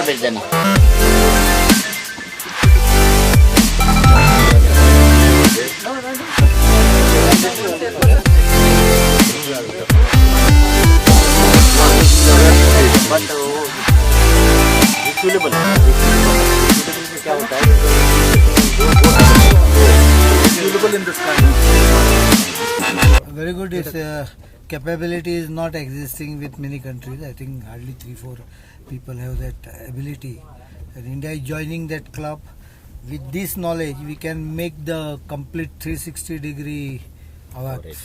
Vision. क्या होता है? In the sky. Very good. Its capability is not existing with many countries. I think hardly 3-4 people have that ability. And India is joining that club. With this knowledge, we can make the complete 360-degree AWACS,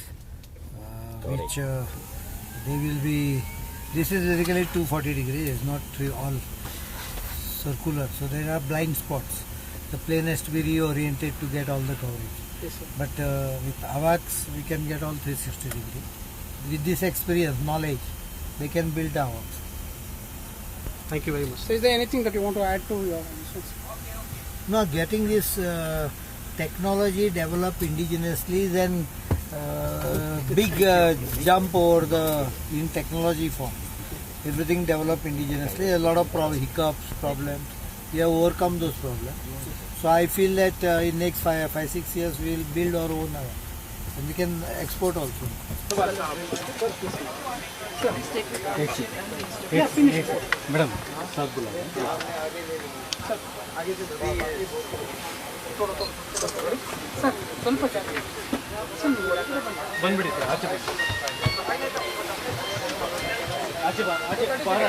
which they will be. This is basically 240 degrees. It's not all circular. So there are blind spots. The plane has to be reoriented to get all the coverage. Yes, sir. But with AWACS, we can get all 360 degree. With this experience, knowledge, they can build AWACS. Thank you very much. So is there anything that you want to add to your answers? Now, getting this technology developed indigenously is an big jump over in technology form. Everything developed indigenously. A lot of hiccups, problems. We have overcome those problems. So I feel that in next 5-6 years we will build our own and we can export also. Madam, साथ बुलाओ. Sir, ಸ್ವಲ್ಪ ಜಾಗ. ಬಂದ್ಬಿಡಿ sir, ಆಚೆ ಬನ್ನಿ. ಆಚೆ ಬಾ, ಆಚೆ ಬಾರ.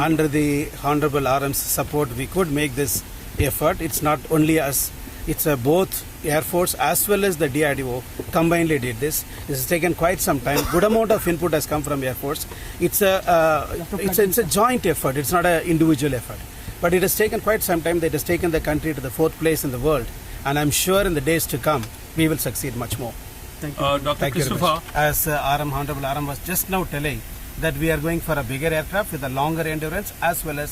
Under the Honorable RM's support, we could make this effort. It's not only us, it's both Air Force as well as the DRDO combinedly did this. This has taken quite some time. Good amount of input has come from Air Force. It's a joint effort. It's not an individual effort. But it has taken quite some time. It has taken the country to the 4th place in the world. And I'm sure in the days to come, we will succeed much more. Thank you. Dr. Christopher. As Honorable RM was just now telling, that we are going for a bigger aircraft with a longer endurance as well as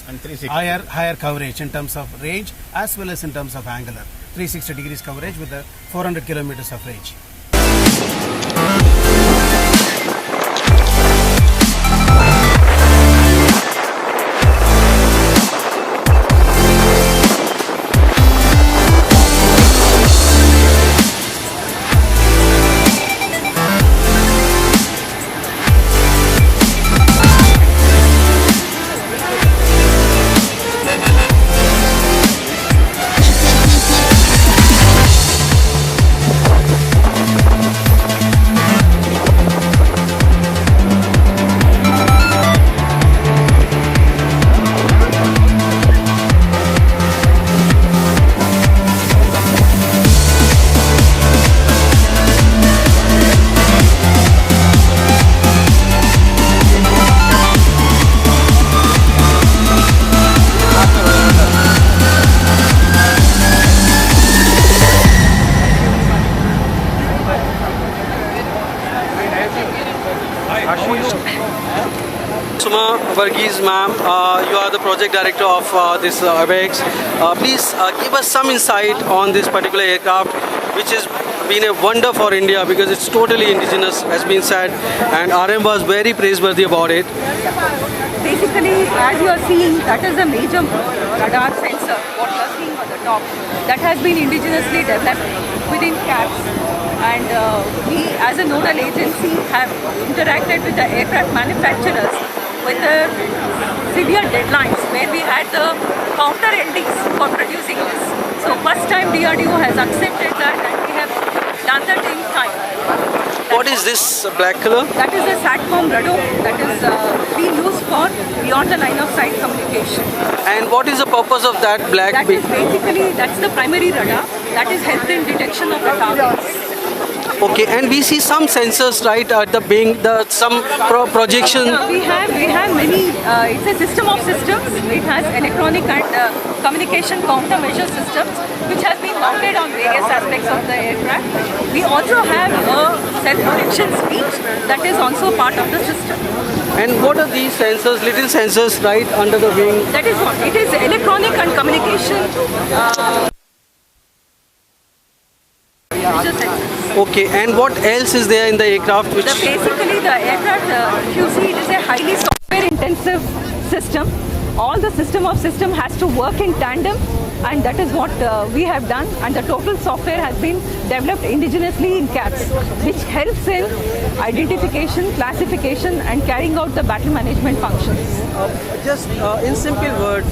higher coverage in terms of range as well as in terms of angular. 360 degrees coverage with a 400 kilometers of range. Suma Varghese ma'am, you are the project director of this AWACS. Please give us some insight on this particular aircraft, which has been a wonder for India because it's totally indigenous, has been said, and RM was very praiseworthy about it. Basically, as you are seeing, that is a major radar sensor, what you are seeing on the top, that has been indigenously developed within CAPS. And we, as a nodal agency, have interacted with the aircraft manufacturers with the severe deadlines where we had the counter endings for producing this. So first time DRDO has accepted that and we have done that in time. What is this black color? That is a SATCOM radar that is being used for beyond the line of sight communication. And what is the purpose of that black? That is basically, that's the primary radar that is helped in detection of the targets. Okay, and we see some sensors right at the wing, some projection. We have many. It's a system of systems. It has electronic and communication countermeasure systems, which has been mounted on various aspects of the aircraft. We also have a self-protection speech that is also part of the system. And what are these sensors? Little sensors right under the wing. That is what it is. Electronic and communication. visual sensors. Okay, and what else is there in the aircraft which... Basically, the aircraft, if you see, it is a highly software-intensive system. All the system has to work in tandem, and that is what we have done. And the total software has been developed indigenously in CATS, which helps in identification, classification, and carrying out the battle management functions. Just in simple words,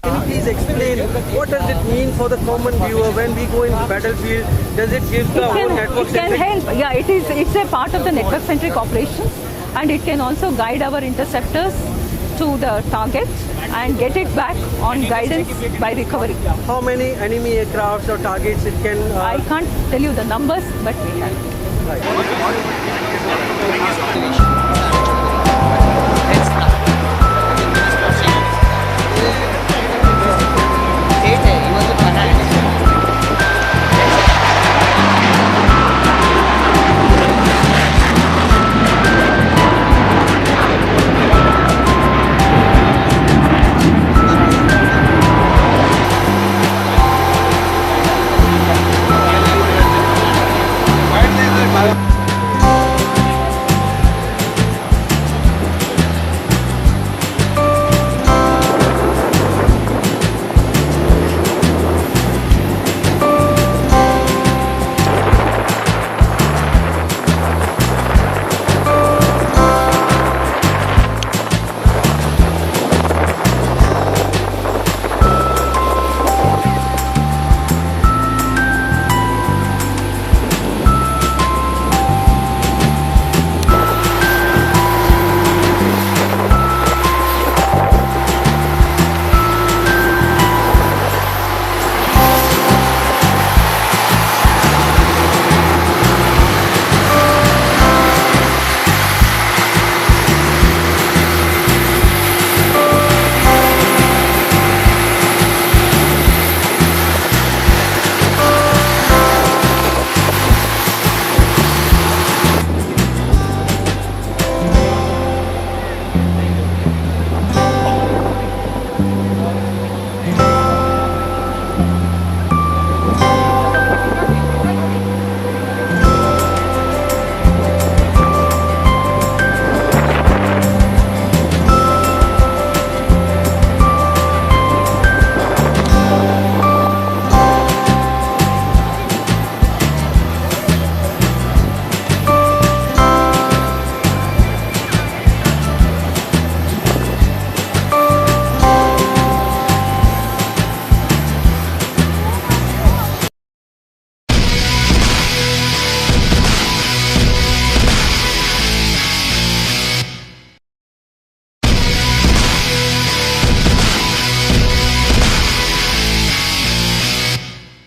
can you please explain what does it mean for the common viewer when we go in battlefield? Does it give the whole network? It can help. Yeah, it's a part of the network-centric operations, and it can also guide our interceptors to the target and get it back on guidance by recovery. How many enemy aircrafts or targets it can... I can't tell you the numbers, but we have. Right.